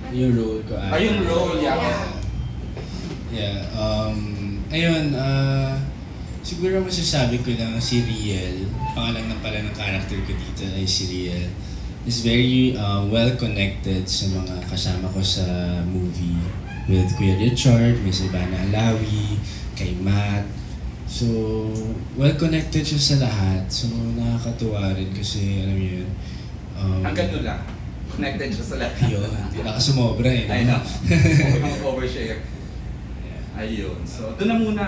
Yung role ko. Yung role, yeah. Yeah, ayun, siguro masasabi ko lang si Riel, pangalan ng pala ng character ko dito ay si Riel, is very well-connected sa mga kasama ko sa movie with Kuya Richard, Miss Ivana Alawi, kay Matt. So, well-connected siya sa lahat. So, nakakatuwa rin kasi, alam mo yun, Hanggang doon lang. Connected siya sa lahat. yun, baka sumobra eh. I know. Huwag kang overshare. Ayun. So, doon na muna.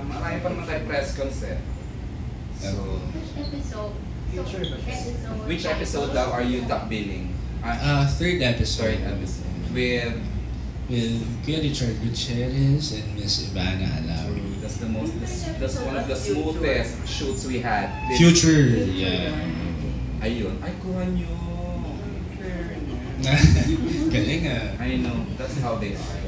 Marami pa naman tayo press concept. So, which episode daw are you top billing? Third episode. Third episode. With Kuya Richard Gutierrez and Miss Ivana Alawi. that's one of the smoothest shoots we had. Future, yeah. Ayun. Ay, kuha nyo. Galing ah. I know. That's how they are.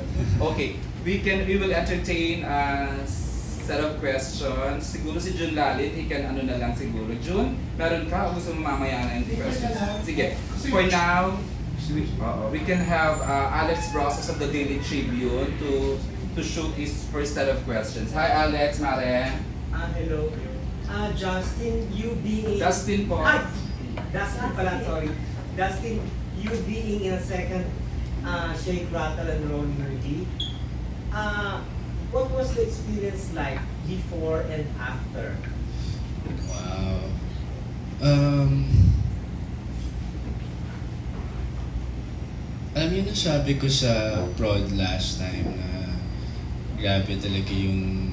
Okay. We will entertain a set of questions. Siguro si Jun Lalit, he can ano na lang siguro. Jun, meron ka o gusto mo mamaya na yung questions? Sige. For now, we can have Alex Brosas of the Daily Tribune to shoot his first set of questions. Hi Alex, Mare. Hello. Justin, you being... Dustin po. Dustin pala, sorry. Dustin, you being in a second Shake, Rattle, and Roll movie. What was the experience like before and after? Wow. Alam niyo na sabi ko sa prod last time na grabe talaga yung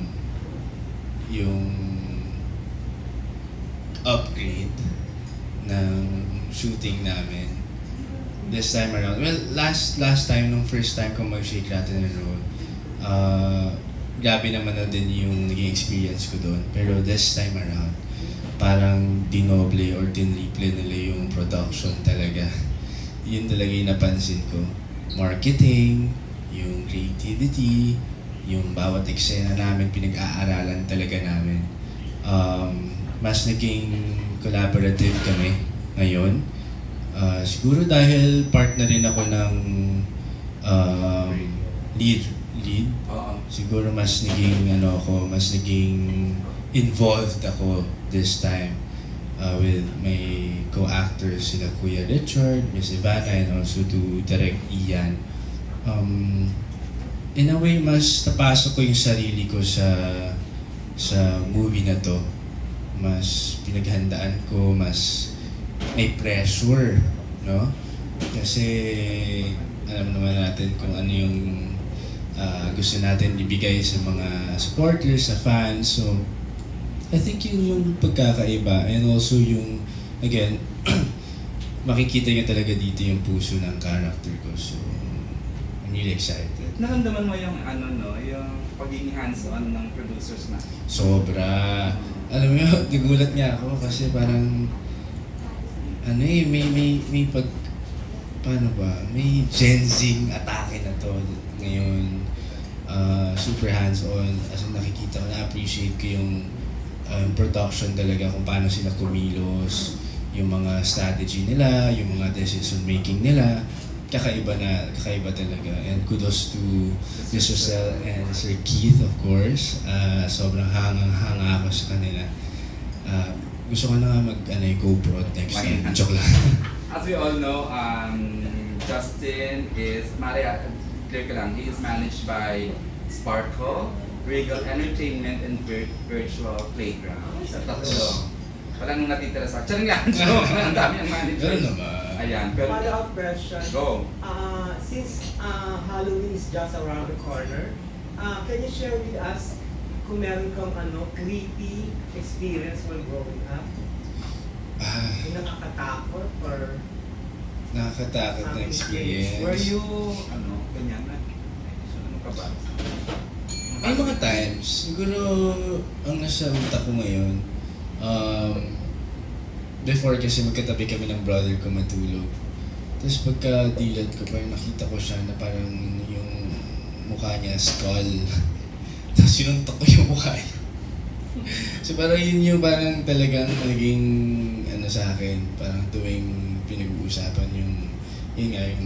upgrade ng shooting namin this time around. Well, last time, nung first time ko mag-Shake, Rattle, and Roll, grabe naman na din yung naging experience ko doon. Pero this time around, parang dinoble or dinreplay nila yung production talaga. Yun talaga yung napansin ko. Marketing, yung creativity, yung bawat eksena namin, pinag-aaralan talaga namin. Mas naging collaborative kami ngayon. Siguro dahil part na rin ako ng lead. Siguro mas naging mas naging involved ako this time with my co-actors sila Kuya Richard, Miss Ivana, and also to direct Ian. In a way, mas napasok ko yung sarili ko sa movie na to. Mas pinaghandaan ko, mas may pressure, no? Kasi alam naman natin kung ano yung gusto natin ibigay sa mga supporters, sa fans. So, I think yun yung pagkakaiba. And also yung, again, makikita niya talaga dito yung puso ng character ko. So, I'm really excited. Naramdaman mo yung yung pagiging hands-on ng producers na? Sobra. Alam mo yun, nagulat niya ako kasi parang, may paano ba? May Gen Z atake na to ngayon. Super hands-on. As in, nakikita ko, na-appreciate ko yung production talaga, kung paano sila kumilos, yung mga strategy nila, yung mga decision making nila. Kakaiba talaga. And kudos to Mr. Cell and Sir Keith, of course. Sobrang hanga ako sa kanila. Gusto ko na nga go-prod next time. Joke lang. As we all know, Justin is, clear ka lang, he is managed by Sparkle, Regal Entertainment, and Virtual Playground. Sa tatlo. Walang natitira sa... Charing lang, joke. Ang dami ang manager. Ganun naman. Ayan. Pero, Follow-up question. go. Since Halloween is just around the corner, can you share with us kung meron kang creepy experience while growing up? Yung nakakatakot or Nakakatakot na experience. Were you, ganyan na? So, ano ka ba? May mga times, siguro ang nasa utak ko ngayon, before kasi magkatabi kami ng brother ko matulog. Tapos pagka dilat ko, parang nakita ko siya na parang yung mukha niya skull. Tapos sinuntok ko yung mukha niya. So parang yun yung parang talagang naging sa akin, parang tuwing pinag-uusapan yung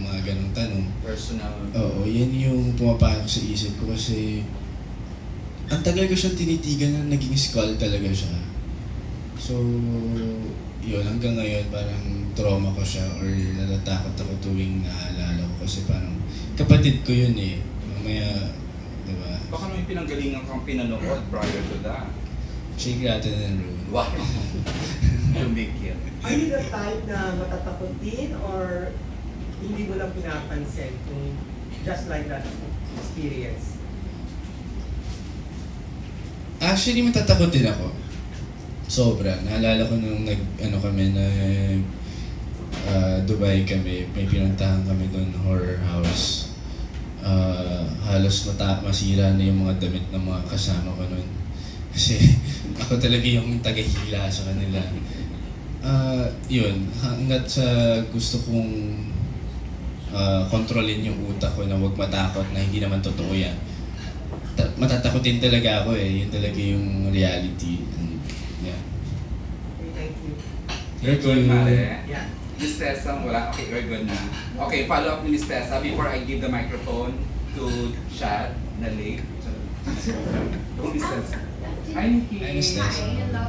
mga ganong tanong. Or personal. Oo, yan yung pumapasok sa isip ko kasi ang tagal ko siyang tinitigan na naging skull talaga siya. So, yun, hanggang ngayon parang trauma ko siya or natatakot ako tuwing naalala ko kasi parang kapatid ko yun eh. Mamaya, di ba? Baka may pinanggalingan kang pinanood prior to that. Shake, rattle, and roll. Wow! Tumigil. Are you the type na matatakotin or hindi mo lang pinapansin kung just like that experience? Actually, matatakot din ako. Sobra. Naalala ko nung Dubai kami, may pinuntahan kami doon, horror house. Halos masira na yung mga damit ng mga kasama ko noon. Kasi ako talaga yung tagahila sa kanila. Yun, hanggat sa gusto kong kontrolin yung utak ko na huwag matakot na hindi naman totoo yan. Matatakotin talaga ako eh. Yun talaga yung reality. And, yeah. Okay, thank you. You're good, Mare. Yeah. Miss Tessa, wala. Okay, we're good na. Okay, follow up ni Miss Tessa before I give the microphone to Chad na late. Oh, Miss Tessa. Hi, Nikki. Hi, Miss Tessa. Hi, hello.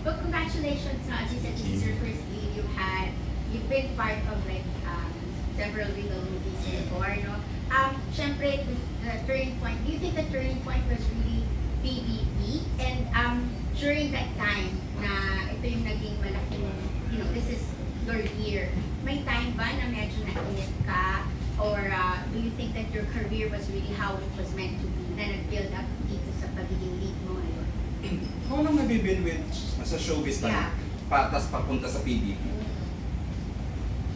Well, congratulations. As you said, this is your first lead. You've been part of like several legal movies Yeah. before, no? Syempre, the turning point. Do you think the turning point was really PBB? And during that time, na ito yung naging malaking, this is your year. May time ba na medyo nainit ka? Or do you think that your career was really how it was meant to be? Na nag-build up dito sa pagiging lead mo ngayon? How long have you been with sa showbiz Yeah. na patas papunta sa PBB?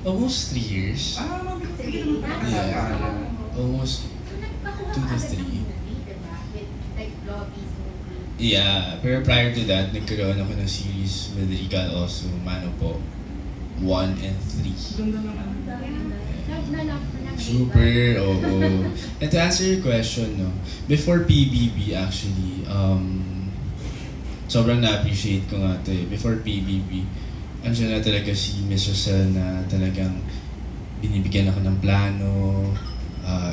Almost 3 years. Mabilis Three. Yeah. Almost. So nagpakuha 2 to ka agad 3. ng movie, diba? With like Lobby's movie. Yeah, pero prior to that, nagkaroon ako ng series with Regal also, Mano po, 1 and 3. Ganda naman. Nag-love ko na Super, oo. And to answer your question, no, before PBB actually, sobrang na-appreciate ko nga ito eh. Before PBB, andyan na talaga si Miss Rosel na talagang binibigyan ako ng plano,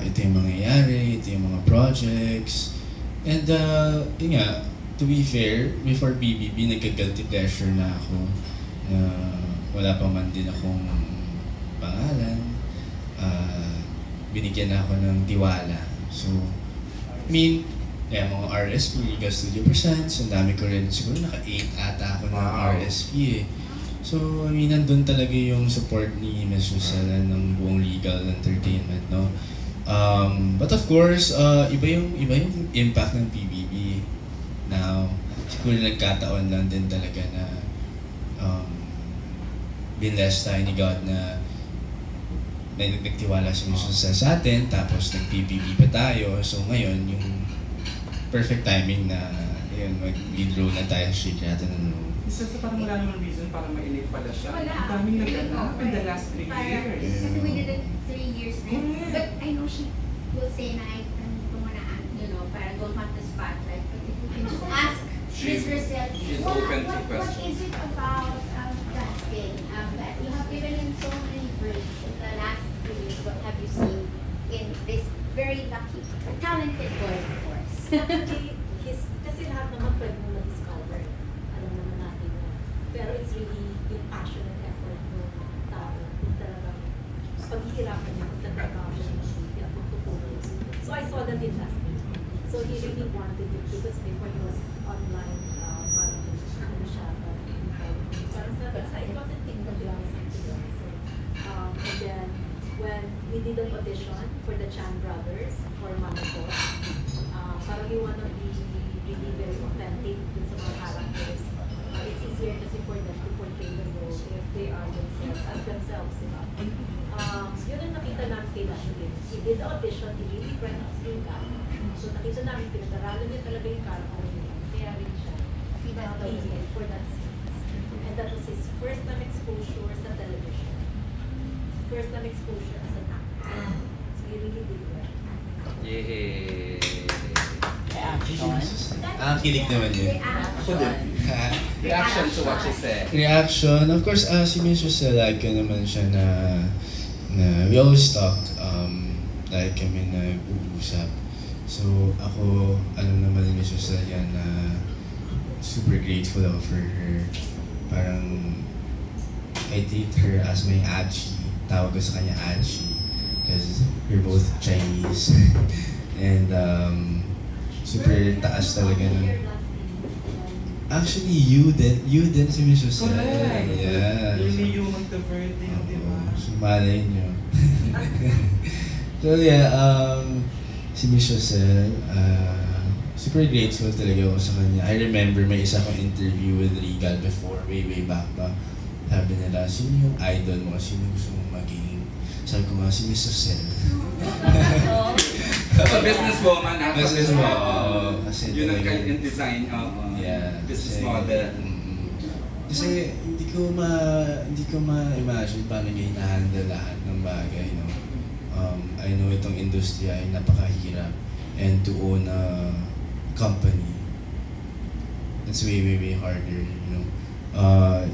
ito yung mangyayari, ito yung mga projects. And yun nga, to be fair, before PBB, nagka-guilty pleasure na ako na wala pa man din akong pangalan. Binigyan na ako ng tiwala. So, I mean, yeah, mga RSP, Riga Studio Presents, ang dami ko rin, siguro naka-8 ata ako ng Wow. RSP eh. So, I mean, nandun talaga yung support ni Ms. Rosella ng buong Regal Entertainment, no? But of course, iba yung impact ng PBB. Now, siguro nagkataon lang din talaga na binless tayo ni God na nagtiwala si Ms. Rosella sa atin, tapos nag-PBB pa tayo. So ngayon, yung perfect timing na yun, mag-lead role na tayo sa Shake, Rattle, and Roll. Isa sa parang wala namang reason para mainip pala siya. Wala. Ang daming naganap in the last 3 Parang- years. Kasi we did it 3 years na. Correct. But I know she will say na parang don't want the spotlight. But if we can just ask Ms. Rosel, she's what open to is questions. it about Dustin that you have given him so many breaks in the last 3 years? What have you seen in this very lucky, talented boy, of course? Kasi lahat naman pwede mo na-discover. Alam naman natin na. Pero it's really yung passion and effort ng tao. Yung talagang paghihirapan niya, kung tatrabaho siya ng media, pag-focus. So I saw that in Dustin. So he really wanted it because before he was online, parang ano siya, parang sa it wasn't in the glass. So, and then when we did an audition for the Chan brothers for Manako, parang you wanna be really very authentic dun sa mga characters. It's easier kasi for them to portray the role if they are themselves, as themselves, diba? Yun ang nakita namin kay Dustin. He did the audition, he really went up through that. So nakita namin, pinag-aralan niya talaga yung character niya. Kaya rin siya. Easy for that scene. And that was his first time exposure sa television. First time exposure as an actor. So he really did well. Yay! Kilig naman yun. Reaction to what she said. Reaction, of course, si Ms. Rosella, like ko naman siya na we always talk lagi kami nag-uusap. So ako, alam naman ni Mrs. Celia na super grateful ako for her. Parang I treat her as my Achi. Tawag ko sa kanya Achi. Because we're both Chinese. And super taas talaga ng... Actually, you din si Mrs. Celia. Correct. Yeah. Really yung magka-birthday, di ba? So, malay nyo. So yeah, si Miss Josel, super grateful talaga ako sa kanya. I remember may isa akong interview with Regal before, way back pa. Sabi nila, sino yung idol mo? Sino gusto mong maging? Sabi ko nga, si Miss Josel. So, businesswoman na. Businesswoman. Kasi Yun ang talaga- yung design. Yeah. Business kasi- model. Kasi hindi ko ma-imagine paano niya hinahandle lahat ng bagay, no? I know itong industry ay napakahirap, and to own a company, it's way harder, you know?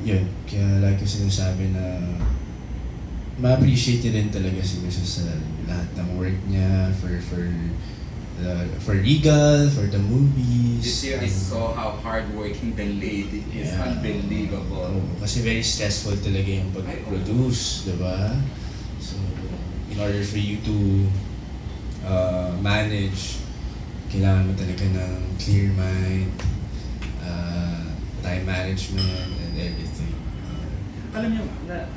Yun, kaya like ko sinasabi na ma-appreciate niya rin talaga si Mrs. sa lahat ng work niya for Regal, for the movies. This year I saw how hardworking the lady is. Yeah. Unbelievable. Oo, kasi very stressful talaga yung pag-produce, di ba? So, in order for you to manage, kailangan mo talaga ng clear mind, time management, and everything. Alam niyo, na,